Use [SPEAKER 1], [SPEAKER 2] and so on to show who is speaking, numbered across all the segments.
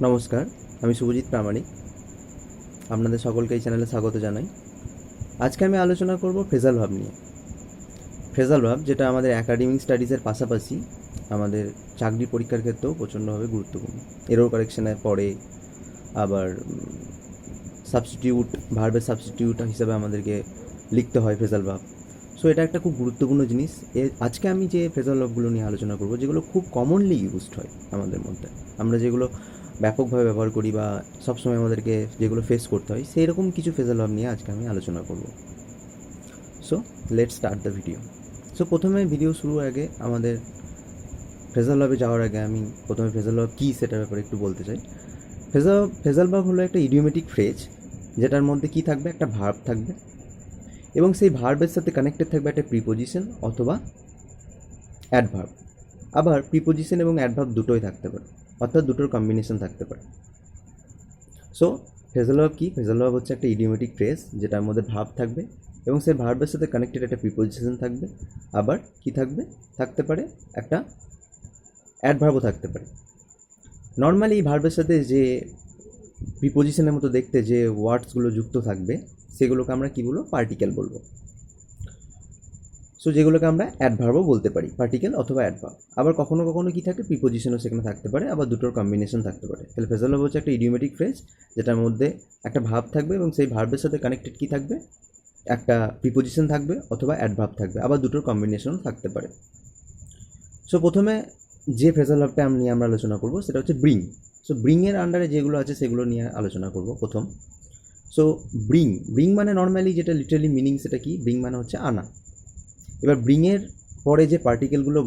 [SPEAKER 1] নমস্কার, আমি শুভজিৎ প্রামাণিক। আপনাদের সকলকে এই চ্যানেলে স্বাগত জানাই। আজকে আমি আলোচনা করব ফ্রেজাল ভার্ব নিয়ে। ফ্রেজাল ভার্ব যেটা আমাদের একাডেমিক স্টাডিজের পাশাপাশি আমাদের চাকরি পরীক্ষার ক্ষেত্রেও প্রচণ্ডভাবে গুরুত্বপূর্ণ। এরর কারেকশনের পরে আবার সাবস্টিটিউট, ভার্বের সাবস্টিটিউট হিসাবে আমাদেরকে লিখতে হয় ফ্রেজাল ভার্ব। সো এটা একটা খুব গুরুত্বপূর্ণ জিনিস। আজকে আমি যে ফ্রেজাল ভার্বগুলো নিয়ে আলোচনা করব, যেগুলো খুব কমনলি ইউজড হয় আমাদের মধ্যে, আমরা যেগুলো ব্যাপকভাবে ব্যবহার করি বা সবসময় আমাদেরকে যেগুলো ফেস করতে হয়, সেই রকম কিছু ফ্রেজাল ভার্ব নিয়ে আজকে আমি আলোচনা করব। So let's start the video. So প্রথমে ভিডিও শুরুর আগে আমাদের ফ্রেজাল ভার্বে যাওয়ার আগে আমি প্রথমে ফ্রেজাল ভার্ব কী সেটার ব্যাপারে একটু বলতে চাই। ফ্রেজাল ভার্ব হলো একটা ইডিওমেটিক ফ্রেজ, যেটার মধ্যে কী থাকবে, একটা ভার্ব থাকবে এবং সেই ভার্বের সাথে কানেক্টেড থাকবে একটা প্রিপোজিশন অথবা অ্যাডভার্ব। আবার প্রিপোজিশন এবং অ্যাডভার্ব দুটোই থাকতে পারে, অর্থাৎ দুটোর কম্বিনেশন থাকতে পারে। সো ফ্রেজাল ভার্ব কি? ফ্রেজাল ভার্ব হচ্ছে একটা ইডিওমেটিক ফ্রেজ যেটার মধ্যে ভার্ব থাকবে এবং সেই ভার্বের সাথে কানেক্টেড একটা প্রিপোজিশন থাকবে। আবার কি থাকবে, থাকতে পারে একটা অ্যাডভার্বও থাকতে পারে। নর্মালি এই ভার্বের সাথে যে প্রিপোজিশনের মতো দেখতে যে ওয়ার্ডসগুলো যুক্ত থাকবে, সেগুলোকে আমরা কি বলবো, পার্টিকেল বলবো। সো যেগুলোকে আমরা অ্যাডভার্বও বলতে পারি, পার্টিকেল অথবা অ্যাডভার্ব। আবার কখনো কখনো কি থাকে, প্রিপোজিশনও সেখানে থাকতে পারে, আবার দুটোর কম্বিনেশন থাকতে পারে। তাহলে ফ্রেজাল ভার্ব হচ্ছে একটা ইডিওমেটিক ফ্রেজ যেটার মধ্যে একটা ভার্ব থাকবে এবং সেই ভার্বের সাথে কানেক্টেড কি থাকবে, একটা প্রিপোজিশন থাকবে অথবা অ্যাডভার্ব থাকবে, আবার দুটোর কম্বিনেশনও থাকতে পারে। সো প্রথমে যে ফ্রেজাল ভার্বটা নিয়ে আমরা আলোচনা করব সেটা হচ্ছে ব্রিং। সো ব্রিংয়ের আন্ডারে যেগুলো আছে সেগুলো নিয়ে আলোচনা করব প্রথম। সো ব্রিং মানে নর্মালি যেটা লিটারালি মিনিং, সেটা কি, ব্রিং মানে হচ্ছে আনা। এবার ব্রিংয়ের পরে যে পার্টিকেলগুলো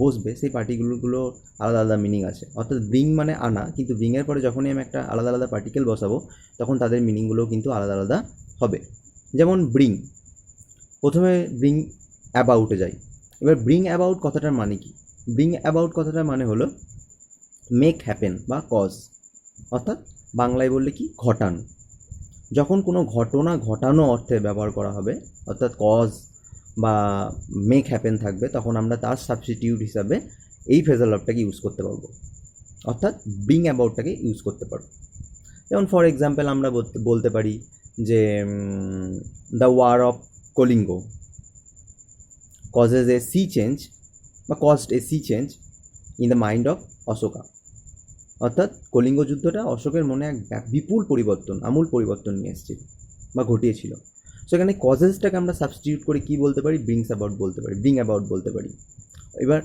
[SPEAKER 1] বসবে, সেই পার্টিকেলগুলো আলাদা আলাদা মিনিং আছে। অর্থাৎ ব্রিং মানে আনা, কিন্তু ব্রিংয়ের পরে যখনই আমি একটা আলাদা আলাদা পার্টিকেল বসাবো, তখন তাদের মিনিংগুলোও কিন্তু আলাদা আলাদা হবে। যেমন ব্রিং, প্রথমে ব্রিং অ্যাবাউটে যাই। এবার ব্রিং অ্যাবাউট কথাটার মানে কি? ব্রিং অ্যাবাউট কথাটার মানে হলো মেক হ্যাপেন বা কজ, অর্থাৎ বাংলায় বললে কি, ঘটানো। যখন কোনো ঘটনা ঘটানো অর্থে ব্যবহার করা হবে, অর্থাৎ কজ বা মেক হ্যাপেন থাকবে, তখন আমরা তার সাবস্টিটিউট হিসাবে এই ফ্রেজাল ভার্বটাকে ইউজ করতে পারবো, অর্থাৎ ব্রিং অ্যাবাউটটাকে ইউজ করতে পারবো। যেমন ফর এক্সাম্পল আমরা বলতে পারি যে the war of Kalinga causes a sea change বা caused a sea change in the mind of Ashoka. অর্থাৎ কলিঙ্গ যুদ্ধটা অশোকের মনে এক বিপুল পরিবর্তন, আমূল পরিবর্তন নিয়ে এসেছিল বা ঘটিয়েছিল। সেখানে কজেসটাকে আমরা সাবস্টিটিউট করে কি বলতে পারি, ব্রিংস অ্যাবাউট বলতে পারি, ব্রিং অ্যাবাউট বলতে পারি। এবার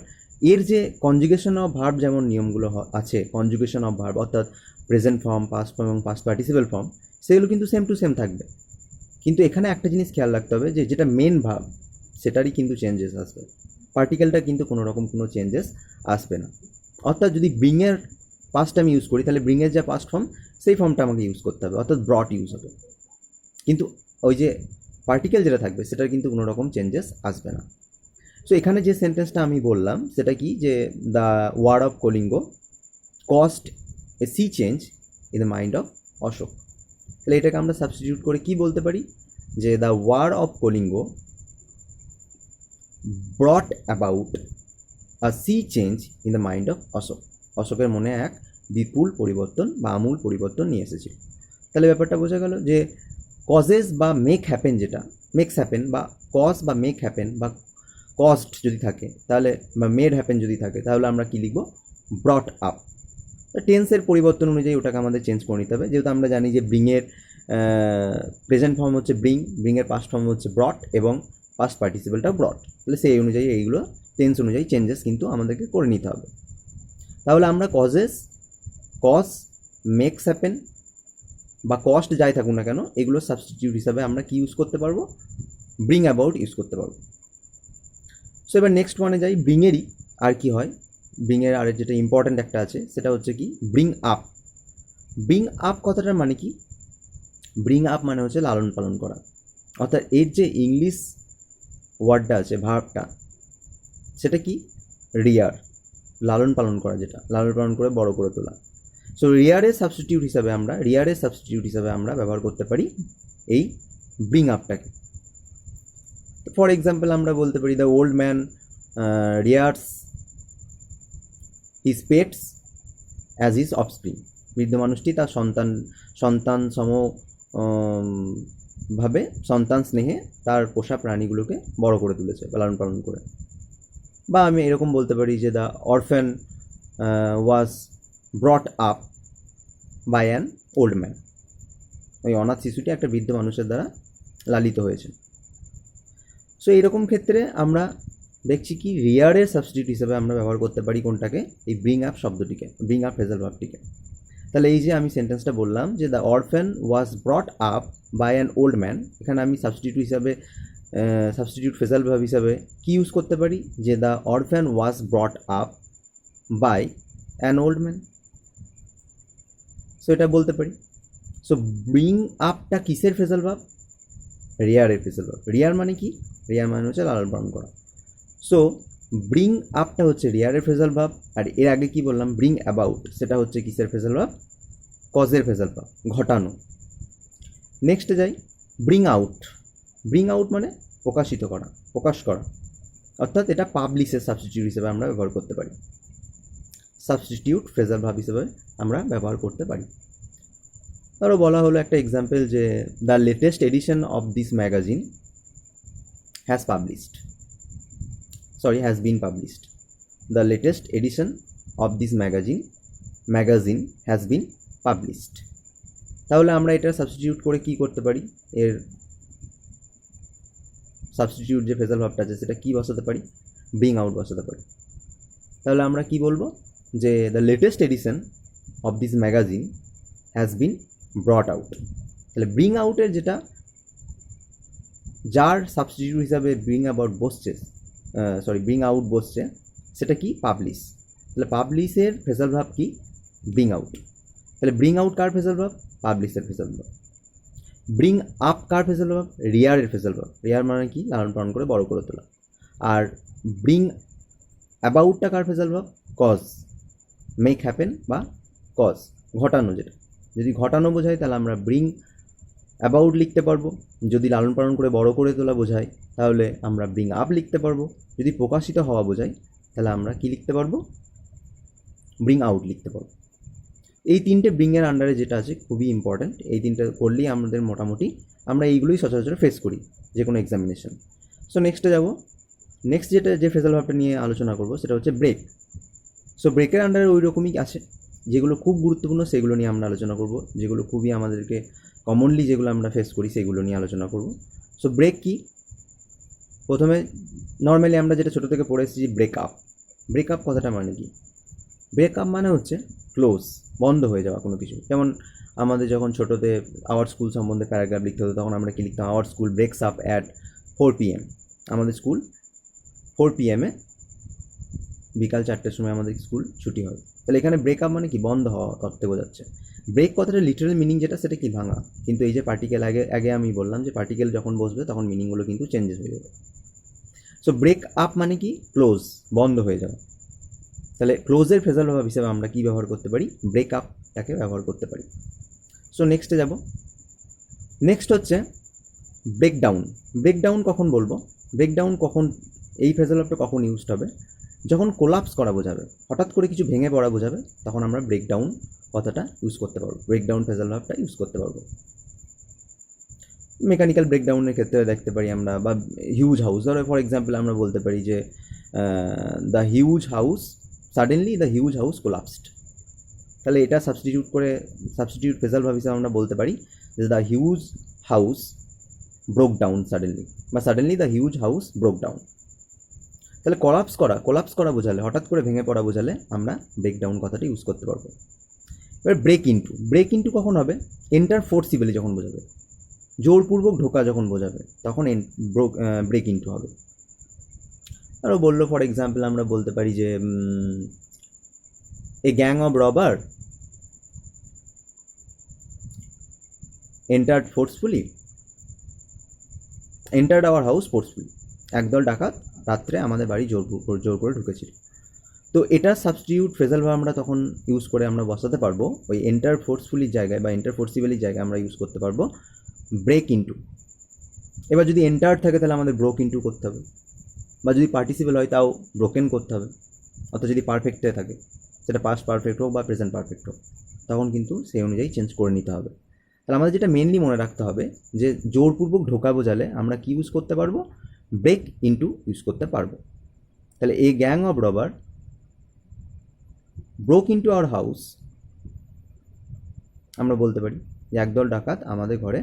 [SPEAKER 1] এর যে কনজুগেশন অফ ভার্ব যেমন নিয়মগুলো আছে, কনজুগেশন অফ ভার্ব অর্থাৎ প্রেজেন্ট ফর্ম, পাস্ট ফর্ম এবং পাস্ট পার্টিসিপেল ফর্ম, সেগুলো কিন্তু সেম টু সেম থাকবে। কিন্তু এখানে একটা জিনিস খেয়াল রাখতে হবে যে যেটা মেন ভার্ব, সেটারই কিন্তু চেঞ্জেস আসবে, পার্টিকেলটা কিন্তু কোনো রকম কোনো চেঞ্জেস আসবে না। অর্থাৎ যদি ব্রিংয়ের পাস্ট আমি ইউজ করি, তাহলে ব্রিংয়ের যা পাস্ট ফর্ম, সেই ফর্মটা আমাকে ইউজ করতে হবে, অর্থাৎ ব্রট ইউজ হবে। কিন্তু ওই যে পার্টিকেল যেটা থাকবে, সেটার কিন্তু কোনো রকম চেঞ্জেস আসবে না। সো এখানে যে সেন্টেন্সটা আমি বললাম সেটা কি, যে the war of Kalinga cost a sea change in the mind of Ashoka. তাহলে এটাকে আমরা সাবস্টিটিউট করে কি বলতে পারি, যে the war of Kalinga brought about a sea change in the mind of Ashoka. অশোকের মনে এক বিপুল পরিবর্তন বা আমূল পরিবর্তন নিয়ে এসেছিল। তাহলে ব্যাপারটা বোঝা গেল যে কজেস বা মেক হ্যাপেন, যেটা মেক্স হ্যাপেন বা কজ বা মেক হ্যাপেন বা কস্ট যদি থাকে, তাহলে বা মেড হ্যাপেন যদি থাকে, তাহলে আমরা কি লিখব, ব্রট আপ। টেন্সের পরিবর্তন অনুযায়ী ওটাকে আমাদের চেঞ্জ করে নিতে হবে। যেহেতু আমরা জানি যে ব্রিংয়ের প্রেজেন্ট ফর্ম হচ্ছে ব্রিংয়ের পাস্ট ফর্ম হচ্ছে ব্রট এবং পাস্ট পার্টিসিপেলটাও ব্রট, তাহলে সেই অনুযায়ী এইগুলো টেন্স অনুযায়ী চেঞ্জেস কিন্তু আমাদেরকে করে নিতে হবে। তাহলে আমরা কজ মেক্স হ্যাপেন বা কস্ট যাই থাকুক না কেন, এগুলো সাবস্টিটিউট হিসাবে আমরা কি ইউজ করতে পারবো, ব্রিং অ্যাবাউট ইউজ করতে পারবো। সো এবার নেক্সট ওয়ানে যাই, ব্রিংয়েরই আর কি হয়। ব্রিংয়ের আর যেটা ইম্পর্ট্যান্ট একটা আছে, সেটা হচ্ছে কি, ব্রিং আপ। ব্রিং আপ কথাটার মানে কি, ব্রিং আপ মানে হচ্ছে লালন পালন করা। অর্থাৎ এর যে ইংলিশ ওয়ার্ডটা আছে, ভার্বটা, সেটা কি, রিয়ার, লালন পালন করা, যেটা লালন পালন করে বড় করে তোলা। সো রিয়ারের সাবস্টিটিউট হিসাবে আমরা ব্যবহার করতে পারি এই ব্রিং আপটাকে। ফর এক্সাম্পল আমরা বলতে পারি the old man rears his pets as his offspring. বৃদ্ধ মানুষটি তার সন্তান সম ভাবে সন্তান স্নেহে তার পোষা প্রাণীগুলোকে বড় করে তুলেছে, লালন পালন করে। বা আমি এরকম বলতে পারি যে the orphan was brought up by an old man. ওই অনাথ শিশুটি একটা বৃদ্ধ মানুষের দ্বারা লালিত হয়েছে। সো এইরকম ক্ষেত্রে আমরা দেখছি কি রিয়ারের সাবস্টিটিউট হিসেবে আমরা ব্যবহার করতে পারি কোনটাকে, এই ব্রিং আপ শব্দটিকে, ব্রিং আপ ফ্রেজাল ভার্বটিকে। তাহলে এই যে আমি সেন্টেন্সটা বললাম যে the orphan was brought up by an old man, এখানে আমি সাবস্টিটিউট ফ্রেজাল ভার্ব হিসাবে কি ইউজ করতে পারি, যে the orphan was brought up by an old man. So এটা বলতে পারি। সো ব্রিং আপটা কিসের ফ্রেজাল ভার্ব? রিয়ারের ফ্রেজাল ভার্ব। রিয়ার মানে কি? রিয়ার মানে হচ্ছে লালন পালন করা। সো ব্রিং আপটা হচ্ছে রিয়ারের ফ্রেজাল ভার্ব, আর এর আগে কি বললাম ব্রিং অ্যাবাউট, সেটা হচ্ছে কিসের ফ্রেজাল ভার্ব? কজের ফ্রেজাল ভার্ব, ঘটানো। নেক্সটে যাই, ব্রিং আউট। ব্রিং আউট মানে প্রকাশিত করা, প্রকাশ করা, অর্থাৎ এটা পাবলিশের সাবস্টিটিউট হিসেবে আমরা ব্যবহার করতে পারি, সাবস্টিটিউট ফ্রেজাল ভার্ব হিসেবে আমরা ব্যবহার করতে পারি। আরও বলা হলো একটা এক্সাম্পল যে the latest edition of this magazine has been published. The latest edition of this magazine has been published. তাহলে আমরা এটা সাবস্টিটিউট করে কি করতে পারি, এর সাবস্টিটিউট যে ফ্রেজাল ভার্বটা আছে সেটা কি বসাতে পারি? ব্রিং আউট বসাতে পারি। তাহলে আমরা কি বলবো যে the latest edition of this magazine has been ব্রট out. তাহলে ব্রিং আউটের যেটা যার সাবস্টিটিউট হিসাবে ব্রিং আউট বসছে সেটা কি? পাবলিশ। তাহলে পাবলিশের ফ্রেজাল ভার্ব কি? Bring out. তাহলে ব্রিং আউট কার ফ্রেজাল ভার্ব? পাবলিশের ফ্রেজাল ভার্ব। ব্রিং আপ কার ফ্রেজাল ভার্ব? রিয়ারের ফ্রেজাল ভার্ব। রিয়ার মানে কি? লালন পালন করে বড় করে তোলা। আর ব্রিং অ্যাবাউটটা কার phrasal verb? Cause, make happen বা কজ, ঘটানো। যেটা যদি ঘটানো বোঝায় তাহলে আমরা ব্রিং অ্যাবাউট লিখতে পারবো। যদি লালন পালন করে বড় করে তোলা বোঝায় তাহলে আমরা ব্রিং আপ লিখতে পারবো। যদি প্রকাশিত হওয়া বোঝায় তাহলে আমরা কি লিখতে পারবো? ব্রিং আউট লিখতে পারবো। এই তিনটে ব্রিংয়ের আন্ডারে যেটা আছে খুবই ইম্পর্ট্যান্ট। এই তিনটে করলেই আমাদের মোটামুটি আমরা এইগুলোই সচরাচর ফেস করি যে কোনো এক্সামিনেশন। সো নেক্সটে যাব। নেক্সট যে ফ্রেজাল ভার্বটা নিয়ে আলোচনা করবো সেটা হচ্ছে ব্রেক। সো ব্রেকের আন্ডারে ওই রকমই আছে, যেগুলো খুব গুরুত্বপূর্ণ সেগুলো নিয়ে আমরা আলোচনা করব, যেগুলো খুবই আমাদেরকে কমনলি যেগুলো আমরা ফেস করি সেগুলো নিয়ে আলোচনা করব। সো ব্রেক কি? প্রথমে নর্মালি আমরা যেটা ছোটো থেকে পড়ে এসেছি ব্রেক আপ। ব্রেক আপ কথাটা মানে কি? ব্রেক আপ মানে হচ্ছে ক্লোজ, বন্ধ হয়ে যাওয়া কোনো কিছু। যেমন আমাদের যখন ছোটোতে আওয়ার স্কুল সম্বন্ধে প্যারাগ্রাফ লিখতে হতো তখন আমরা কি লিখতাম? Our school ব্রেকস up at 4 PM। আমাদের স্কুল 4 PM বিকাল 4টের সময় আমাদের স্কুল ছুটি হয়। তাহলে এখানে ব্রেক আপ মানে কি? বন্ধ হওয়া করতে বোঝাচ্ছে। ব্রেক কথাটা লিটারাল মিনিং যেটা সেটা কি? ভাঙা। কিন্তু এই যে পার্টিকেল আগে আমি বললাম যে পার্টিকেল যখন বসবে তখন মিনিংগুলো কিন্তু চেঞ্জেস হয়ে যাবে। সো ব্রেক আপ মানে কি? ক্লোজ, বন্ধ হয়ে যাওয়া। তাহলে ক্লোজের ফ্রেজাল ভার্ব হিসেবে আমরা কি ব্যবহার করতে পারি? ব্রেক আপটাকে ব্যবহার করতে পারি। সো নেক্সটে যাব। নেক্সট হচ্ছে ব্রেকডাউন। ব্রেকডাউন কখন বলবো? ব্রেকডাউন কখন, এই ফ্রেজাল ভার্বটা কখন ইউজড হবে? যখন কোলাপস করা বোঝাবে, হঠাৎ করে কিছু ভেঙে পড়া বোঝাবে, তখন আমরা ব্রেকডাউন কথাটা ইউজ করতে পারবো, ব্রেকডাউন ফ্রেজাল ভার্বটা ইউজ করতে পারবো। মেকানিক্যাল ব্রেকডাউনের ক্ষেত্রে দেখতে পারি আমরা, বা হিউজ হাউস, ধরো ফর এক্সাম্পল আমরা বলতে পারি যে দ্য হিউজ হাউস কোলাপসড। তাহলে এটা সাবস্টিটিউট ফ্রেজাল ভার্ব হিসেবে আমরা বলতে পারি যে the huge house broke down suddenly, বা suddenly the huge house broke down. তাহলে কোলাপস করা বোঝালে, হঠাৎ করে ভেঙে পড়া বোঝালে আমরা ব্রেকডাউন কথাটা ইউজ করতে পারবো। এবার ব্রেক ইন্টু কখন হবে? এন্টার ফোর্সিবলি যখন বোঝাবে, জোরপূর্বক ঢোকা যখন বোঝাবে তখন ব্রেক ইন্টু হবে। আরও বললো ফর এক্সাম্পল আমরা বলতে পারি যে এ gang of rubber entered our house forcefully. একদল ডাকাত রাত্রে আমাদের বাড়ি জোর করে ঢুকেছিল। তো এটা সাবস্টিটিউট ফ্রেজাল ভার্ব আমরা তখন ইউজ করে আমরা বসাতে পারবো ওই এন্টার ফোর্সফুলির জায়গায় বা এন্টার ফোর্সিবলির জায়গায় আমরা ইউজ করতে পারবো ব্রেক ইন্টু। এবার যদি এন্টার থাকে তাহলে আমাদের ব্রোক ইন্টু করতে হবে, বা যদি পার্টিসিপেল হয় তাও ব্রোকেন করতে হবে। অর্থাৎ যদি পারফেক্টে থাকে, সেটা পাস্ট পারফেক্ট হোক বা প্রেজেন্ট পারফেক্ট হোক। তখন কিন্তু সেই অনুযায়ী চেঞ্জ করে নিতে হবে। তাহলে আমাদের যেটা মেনলি মনে রাখতে হবে যে জোরপূর্বক ঢোকা বোঝালে আমরা কি ইউজ করতে পারবো, ব্রেক ইনটু ইউজ করতে পারবো। তাহলে এ gang of robber broke into our house, আমরা বলতে পারি যে একদল ডাকাত আমাদের ঘরে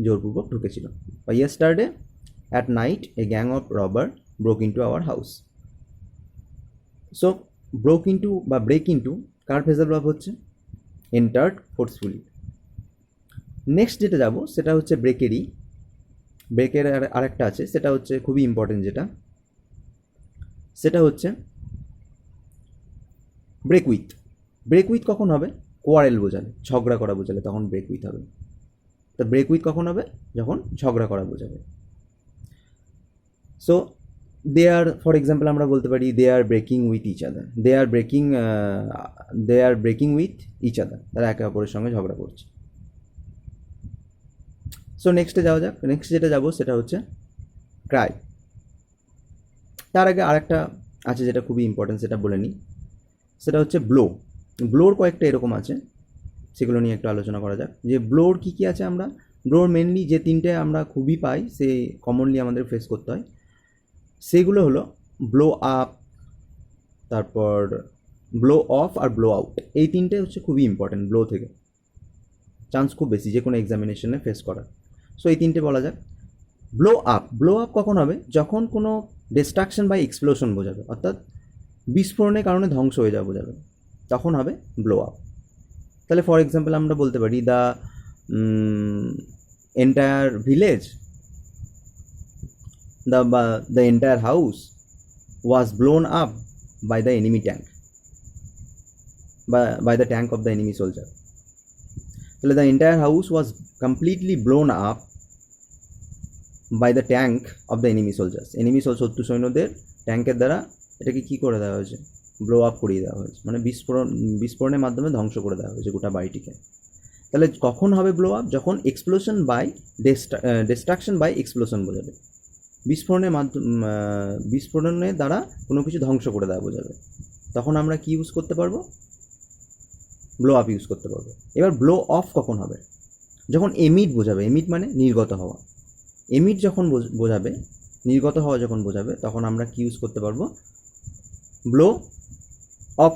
[SPEAKER 1] জোরপূর্বক ঢুকেছিল। বা yesterday at night A gang of robber broke into our house. So broke into বা ব্রেক ইনটু কার ফ্রেজাল ভার্ব হচ্ছে, এন্টার্ড ফোর্সফুলি। নেক্সট যেটা যাব সেটা হচ্ছে ব্রেকেরই। ব্রেকের আরেকটা আছে, সেটা হচ্ছে খুবই ইম্পর্টেন্ট, যেটা সেটা হচ্ছে ব্রেক উইথ। ব্রেক উইথ কখন হবে, কোয়ারেল বোঝালে, ঝগড়া করা বোঝালে তখন ব্রেক উইথ হবে। তো ব্রেক উইথ কখন হবে, যখন ঝগড়া করা বোঝাবে। So they are, for example আমরা বলতে পারি they are breaking with each other, they are breaking with each other, তারা একে অপরের সঙ্গে ঝগড়া করছে। সো নেক্সটে যাওয়া যাক। নেক্সট যেটা যাবো সেটা হচ্ছে ক্রাই। তার আগে আরেকটা আছে যেটা খুবই ইম্পর্টেন্ট, সেটা বলে নিই। সেটা হচ্ছে ব্লো। ব্লোর কয়েকটা এরকম আছে, সেগুলো নিয়ে একটু আলোচনা করা যাক। যে ব্লোর কী কী আছে, আমরা ব্লোর মেনলি যে তিনটে আমরা খুবই পাই, সে কমনলি আমাদের ফেস করতে হয়, সেগুলো হলো ব্লো আপ, তারপর ব্লো অফ আর ব্লো আউট। এই তিনটে হচ্ছে খুবই ইম্পর্টেন্ট, ব্লো থেকে চান্স খুব বেশি যে কোনো এক্সামিনেশনে ফেস করার। সো এই তিনটে বলা যাক। ব্লো আপ, ব্লো আপ কখন হবে, যখন কোনো ডিস্ট্রাকশন বা এক্সপ্লোশন বোঝাবে, অর্থাৎ বিস্ফোরণের কারণে ধ্বংস হয়ে যাওয়া বোঝাবে, তখন হবে ব্লো আপ। তাহলে ফর এক্সাম্পল আমরা বলতে পারি the entire village, the entire house was blown up by the enemy tank, by the tank of the enemy soldier. তাহলে the entire house was completely blown up by the tank of the enemy soldiers. শত্রু সৈন্যদের ট্যাঙ্কের দ্বারা এটাকে কী করে দেওয়া হয়েছে, blow up করিয়ে দেওয়া হয়েছে, মানে বিস্ফোরণের মাধ্যমে ধ্বংস করে দেওয়া হয়েছে গোটা বাড়িটিকে। তাহলে কখন হবে ব্লো আপ, যখন explosion by destruction by explosion বোঝাবে, বিস্ফোরণের দ্বারা কোনো কিছু ধ্বংস করে দেওয়া বোঝাবে, তখন আমরা কি ইউজ করতে পারবো, ব্লো আপ ইউজ করতে পারবো। এবার ব্লো অফ কখন হবে, যখন এমিট বোঝাবে, এমিট মানে নির্গত হওয়া, এমিট যখন বোঝাবে, নির্গত হওয়া যখন বোঝাবে, তখন আমরা কি ইউজ করতে পারবো, ব্লো অফ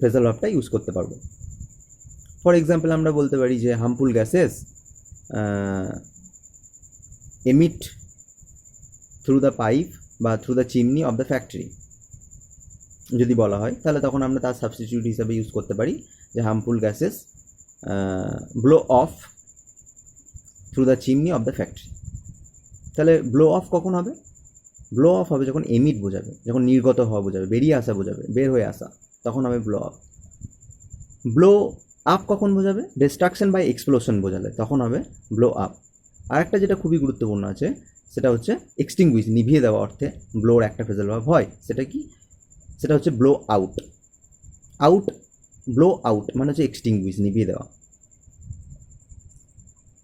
[SPEAKER 1] ফ্রেজাল ভার্বটা ইউজ করতে পারবো। ফর এক্সাম্পল আমরা বলতে পারি যে harmful gases emit through the pipe বা through the chimney of the factory যদি বলা হয়, তাহলে তখন আমরা তার সাবস্টিটিউট হিসাবে ইউজ করতে পারি যে harmful gases blow off through the chimney of the factory. তাহলে ব্লো অফ কখন হবে, ব্লো অফ হবে যখন এমিট বোঝাবে, যখন নির্গত হওয়া বোঝাবে, বেরিয়ে আসা বোঝাবে, বের হয়ে আসা, তখন হবে ব্লো অফ। ব্লো আপ কখন বোঝাবে, ডিস্ট্রাকশন বাই এক্সপ্লোশন বোঝালে, তখন হবে ব্লো আপ। আরেকটা যেটা খুবই গুরুত্বপূর্ণ আছে, সেটা হচ্ছে এক্সটিংগুইশ, নিভিয়ে দেওয়া অর্থে ব্লোর একটা ফ্রেজাল ভার্ব হয়, সেটা কি, সেটা হচ্ছে ব্লো আউট। ব্লো আউট মানে হচ্ছে এক্সটিংগুইশ, নিভিয়ে দেওয়া।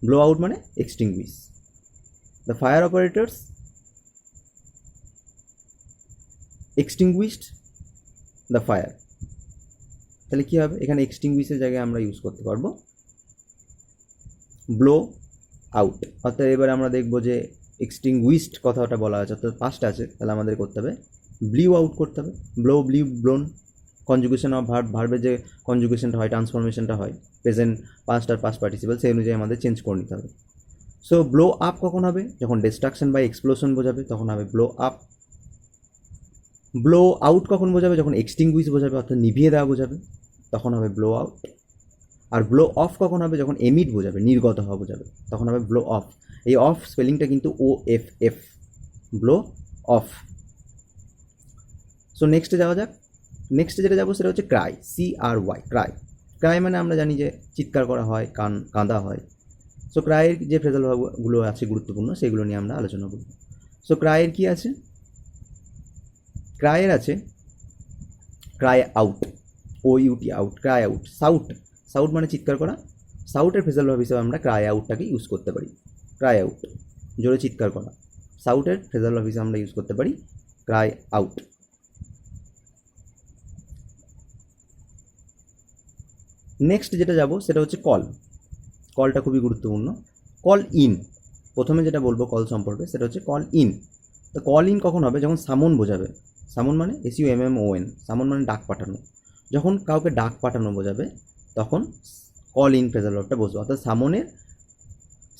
[SPEAKER 1] ব্লো আউট মানে extinguish. The fire operators extinguished the fire. তাহলে কী হবে, এখানে এক্সটিংগুইশের জায়গায় আমরা ইউজ করতে পারবো ব্লো আউট। অর্থাৎ এবারে আমরা দেখবো যে এক্সটিংগুইশড কথাটা বলা আছে, অর্থাৎ পাস্ট আছে, তাহলে আমাদের করতে হবে ব্লিউ আউট করতে হবে। Blow, blew, blown, conjugation of ভার্বের যে কনজুগেশনটা হয়, ট্রান্সফরমেশনটা হয়, প্রেজেন্ট, পাস্ট আর পাস্ট পার্টিসিপল, সেই অনুযায়ী আমাদের চেঞ্জ করে নিতে হবে। সো ব্লো আপ কখন হবে, যখন ডিস্ট্রাকশন বাই এক্সপ্লোশন বোঝাবে, তখন হবে ব্লো আপ। ব্লো আউট কখন বোঝাবে, যখন এক্সটিংগুইশ বোঝাবে, অর্থাৎ নিভিয়ে দেওয়া বোঝাবে, তখন হবে ব্লো আউট। আর ব্লো অফ কখন হবে, যখন এমিট বোঝাবে, নির্গত হওয়া বোঝাবে, তখন হবে ব্লো অফ। এই অফ স্পেলিংটা কিন্তু OFF, ব্লো অফ। সো নেক্সটে যাওয়া যাক। নেক্সটে যেটা যাবো সেটা হচ্ছে ক্রাই, CRY, ক্রাই। ক্রাই মানে আমরা জানি যে চিৎকার করা হয়, কাঁদা হয়। সো ক্রাইয়ের যে ফ্রেজাল ভার্বগুলো আছে গুরুত্বপূর্ণ, সেগুলো নিয়ে আমরা আলোচনা করব। সো ক্রাইয়ের কি আছে, ক্রাইয়ের আছে cry out, OUT, out, cry out. Shout মানে চিৎকার করা, সাউটের ফ্রেজাল ভার্ব হিসেবে আমরা ক্রাই আউটটাকে ইউজ করতে পারি। ক্রাই আউট, জোরে চিৎকার করা, সাউটের ফ্রেজাল ভার্ব হিসেবে আমরা ইউজ করতে পারি ক্রাই আউট। নেক্সট যেটা যাব সেটা হচ্ছে কল। কলটা খুবই গুরুত্বপূর্ণ। কল ইন, প্রথমে যেটা বলবো কল সম্পর্কে সেটা হচ্ছে কল ইন। তো কল ইন কখন হবে? যখন সামন বোঝাবে। সামন মানে SUMMON, সামন মানে ডাক পাঠানো। যখন কাউকে ডাক পাঠানো বোঝাবে তখন কল ইন ফ্রেজাল ভার্বটা বসবে, অর্থাৎ সামনের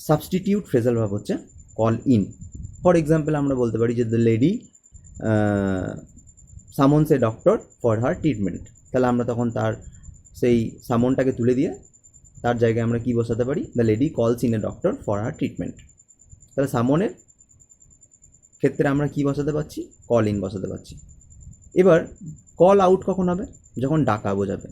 [SPEAKER 1] সাবস্টিটিউট ফ্রেজাল ভার্ব হচ্ছে কল ইন। ফর এক্সাম্পল আমরা বলতে পারি যে the lady someone's a doctor for her treatment. তাহলে আমরা তখন তার সেই সামনটাকে তুলে দিয়ে তার জায়গায় আমরা কি বসাতে পারি? দ্য লেডি কলস in a doctor for her treatment. তাহলে সামনের ক্ষেত্রে আমরা কি বসাতে পারছি? কল ইন বসাতে পারছি। এবার কল আউট কখন হবে? যখন ডাকা বোঝাবে,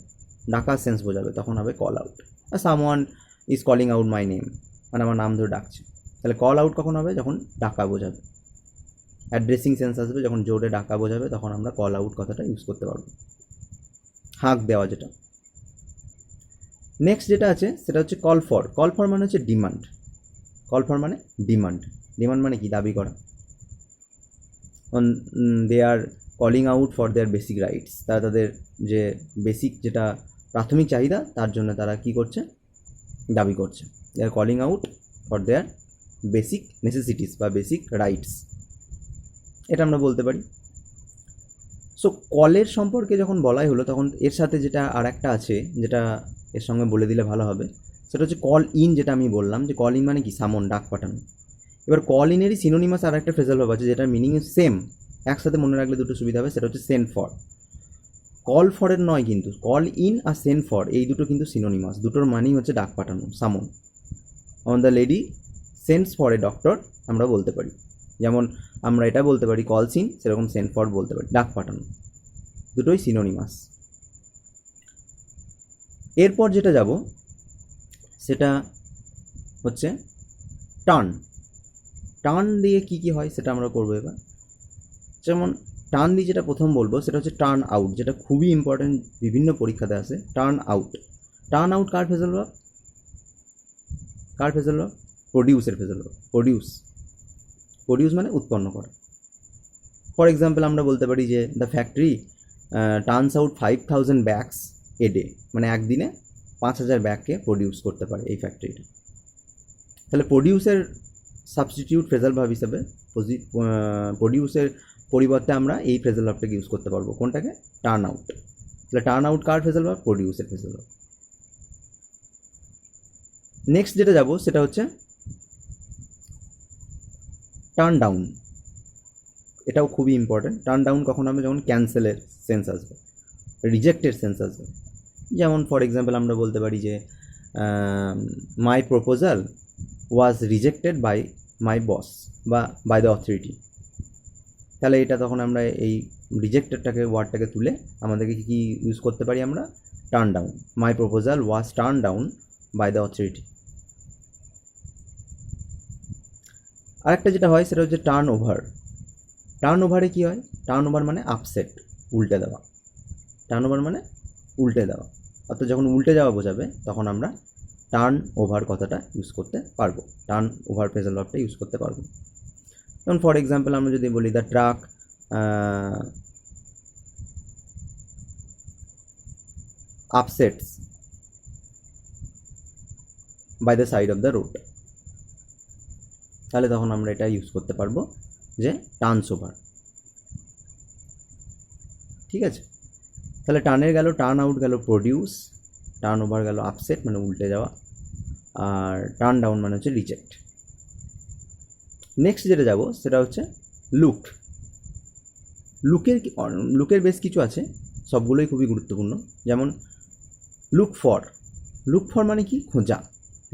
[SPEAKER 1] ডাকা সেন্স বোঝাবে, তখন হবে কল আউট। আর someone is calling out my name, মানে আমার নাম ধরে ডাকছে। তাহলে কল আউট কখন হবে? যখন ডাকা বোঝাবে। অ্যাড্রেসিং সেন্স আসবে, যখন জোরে ডাকা বোঝাবে তখন আমরা কল আউট কথাটা ইউজ করতে পারবো, হাঁক দেওয়া যেটা। নেক্সট যেটা আছে সেটা হচ্ছে কল ফর। কল ফর মানে হচ্ছে ডিমান্ড। কল ফর মানে ডিমান্ড। ডিমান্ড মানে কি? দাবি করা। They are calling out for their basic rights, তারা তাদের যে বেসিক যেটা প্রাথমিক চাহিদা তার জন্য তারা কি করছে? দাবি করছে। They are calling out for their basic necessities বা বেসিক রাইটস, এটা আমরা বলতে পারি। সো কলের সম্পর্কে যখন বলাই হলো তখন এর সাথে যেটা আর একটা আছে যেটা এর সঙ্গে বলে দিলে ভালো হবে, সেটা হচ্ছে কল ইন। যেটা আমি বললাম যে কল ইন মানে কি? সামন, ডাক পাঠানো। এবার কল ইনেরই সিনোনিমাস আর একটা ফ্রেজাল ভার্ব আছে যেটার মিনিং সেম, একসাথে মনে রাখলে দুটো সুবিধা হবে, সেটা হচ্ছে সেন্ড ফর। কল ফরের নয় কিন্তু, কল ইন আর সেন্ড ফর এই দুটো কিন্তু সিনোনিমাস, দুটোর মানেই হচ্ছে ডাক পাঠানো, সামন। On the lady sends for a doctor আমরা বলতে পারি, যেমন আমরা এটা বলতে পারি কলস ইন, সেরকম সেন্ড ফর বলতে পারি, ডাক পাঠানো, দুটোই সিনোনিমাস। এরপর যেটা যাব সেটা হচ্ছে টার্ন। টার্ন দিয়ে কি কি হয় সেটা আমরা করবো এবার। যেমন টার্ন দিয়ে যেটা প্রথম বলবো সেটা হচ্ছে টার্ন আউট, যেটা খুবই ইম্পর্টেন্ট, বিভিন্ন পরীক্ষাতে আসে। Turn out. টার্ন আউট কার ফ্রেজাল ভার্ব? কার ফ্রেজাল ভার্ব? প্রডিউসের ফ্রেজাল ভার্ব। প্রডিউস। প্রডিউস মানে উৎপন্ন করা। ফর এক্সাম্পল আমরা বলতে পারি যে the factory turns out 5000 bags a day, মানে একদিনে 5000 ব্যাগকে প্রডিউস করতে পারে এই ফ্যাক্টরিটা। তাহলে প্রডিউসের সাবস্টিটিউট ফ্রেজাল ভার্ব হিসেবে প্রডিউসের পরিবর্তে আমরা এই ফ্রেজাল ভার্বটাকে ইউজ করতে পারবো, কোনটাকে? Turn out. তাহলে টার্ন আউট কার ফ্রেজাল ভার্ব? প্রডিউসের ফ্রেজাল ভার্ব। নেক্সট যেটা যাব সেটা হচ্ছে টার্ন ডাউন। এটাও খুবই ইম্পর্টেন্ট। টার্ন ডাউন কখন হবে? যখন ক্যান্সেলের সেন্স আসবে, রিজেক্টের সেন্স আসবে। যেমন ফর এক্সাম্পল আমরা বলতে পারি যে my proposal was rejected by my boss বা বাই দ্য অথরিটি। তাহলে এটা তখন আমরা এই রিজেক্টেডটাকে, ওয়ার্ডটাকে তুলে আমাদেরকে কী ইউজ করতে পারি? আমরা turn down. My proposal was turn down by the authority. আরেকটা যেটা হয় সেটা হচ্ছে টার্ন ওভার। টার্ন ওভারে কী হয়? টার্ন ওভার মানে আপসেট, উল্টে দেওয়া। টার্ন ওভার মানে উল্টে দেওয়া, অর্থাৎ যখন উল্টে যাওয়া বোঝাবে তখন আমরা টার্ন ওভার কথাটা ইউজ করতে পারবো, টার্ন ওভার ফ্রেজাল ভার্বটা ইউজ করতে পারবো। যেমন ফর এক্সাম্পল আমরা যদি বলি the truck upsets by the side of the road, তাহলে তখন আমরা এটা ইউজ করতে পারবো যে টার্নস ওভার। ঠিক আছে? তাহলে টার্নের গেল, টার্ন আউট গেল প্রডিউস, টার্ন ওভার গেল আপসেট মানে উল্টে যাওয়া, আর টার্ন ডাউন মানে হচ্ছে রিজেক্ট। নেক্সট যেটা যাব সেটা হচ্ছে লুক। লুকের বেশ কিছু আছে, সবগুলোই খুবই গুরুত্বপূর্ণ। যেমন লুক ফর। লুক ফর মানে কি? খোঁজা।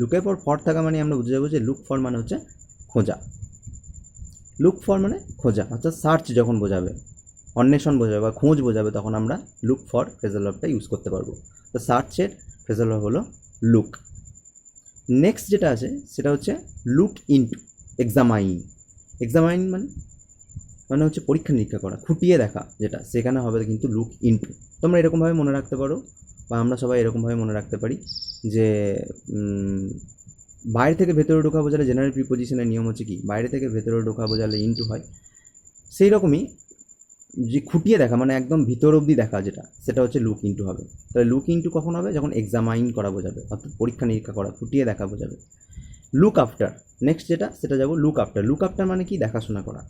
[SPEAKER 1] লুকের পর ফর থাকা মানে আমরা বুঝে যাবো যে লুক ফর মানে হচ্ছে খোঁজা। লুক ফর মানে খোঁজা, অর্থাৎ সার্চ যখন বোঝাবে, অন্বেষণ বোঝাবে বা খোঁজ বোঝাবে তখন আমরা লুক ফর ফ্রেজাল ভার্বটা ইউজ করতে পারবো। তো সার্চের ফ্রেজাল ভার্ব হলো লুক। নেক্সট যেটা আছে সেটা হচ্ছে লুক ইনটু। এক্সামাইন। এক্সামাইন মানে হচ্ছে পরীক্ষা নিরীক্ষা করা, খুঁটিয়ে দেখা, যেটা সেখানে হবে কিন্তু লুক ইনটু। তোমরা এরকমভাবে মনে রাখতে পারো বা আমরা সবাই এরকমভাবে মনে রাখতে পারি যে বাইরে থেকে ভেতরে ঢোকা বোঝালে জেনারেল প্রিপোজিশনের নিয়ম হচ্ছে কি? বাইরে থেকে ভেতরে ঢোকা বোঝালে ইনটু হয়। সেই রকমই যে খুঁটিয়ে দেখা মানে একদম ভিতর অবধি দেখা যেটা, সেটা হচ্ছে লুক ইনটু হবে। তাহলে লুক ইনটু কখন হবে? যখন এক্সামাইন করা বোঝাবে, অর্থাৎ পরীক্ষা নিরীক্ষা করা, খুঁটিয়ে দেখা বোঝাবে। লুক আফটার নেক্সট যেটা, সেটা যাব লুক আফটার। লুক আফটার মানে কি? দেখাশোনা করা।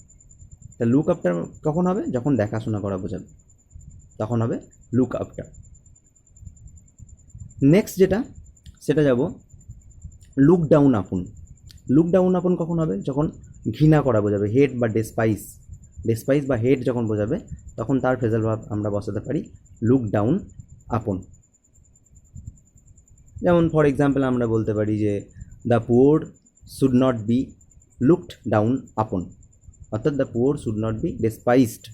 [SPEAKER 1] তা লুক আফটার কখন হবে? যখন দেখাশোনা করা বোঝাবে, তখন হবে লুক আফটার। নেক্সট যেটা, সেটা যাব look down upon. Look down upon কখন হবে? যখন ঘৃণা করা বোঝাবে, হেড বা ডেসপাইস। ডেসপাইস বা হেড যখন বোঝাবে, তখন তার ফ্রেজাল ভার্ব আমরা বসাতে পারি লুক ডাউন আপন। যেমন ফর এক্সাম্পল আমরা বলতে পারি যে the poor should not be looked down upon, অর্থাৎ the poor should not be despised.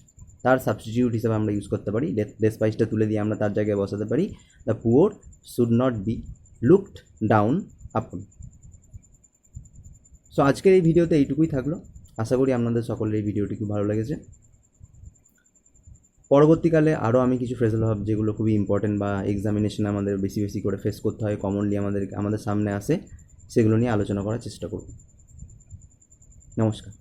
[SPEAKER 1] তার সাবস্টিটিউট হিসেবে আমরা ইউজ করতে পারি, ডেসপাইসটা তুলে দিয়ে আমরা তার জায়গায় বসাতে পারি the poor should not be looked down upon. So আজকের এই ভিডিওতে এইটুকুই থাকলো। আশা করি আপনাদের সকলের এই ভিডিওটি খুব ভালো লেগেছে। পরবর্তীকালে আরও আমি কিছু ফ্রেজাল ভার্ব যেগুলো খুবই ইম্পর্টেন্ট বা এক্সামিনেশনে আমাদের বেশি বেশি করে ফেস করতে হয়, কমনলি আমাদের সামনে আসে, সেগুলো নিয়ে আলোচনা করার চেষ্টা করব। নমস্কার।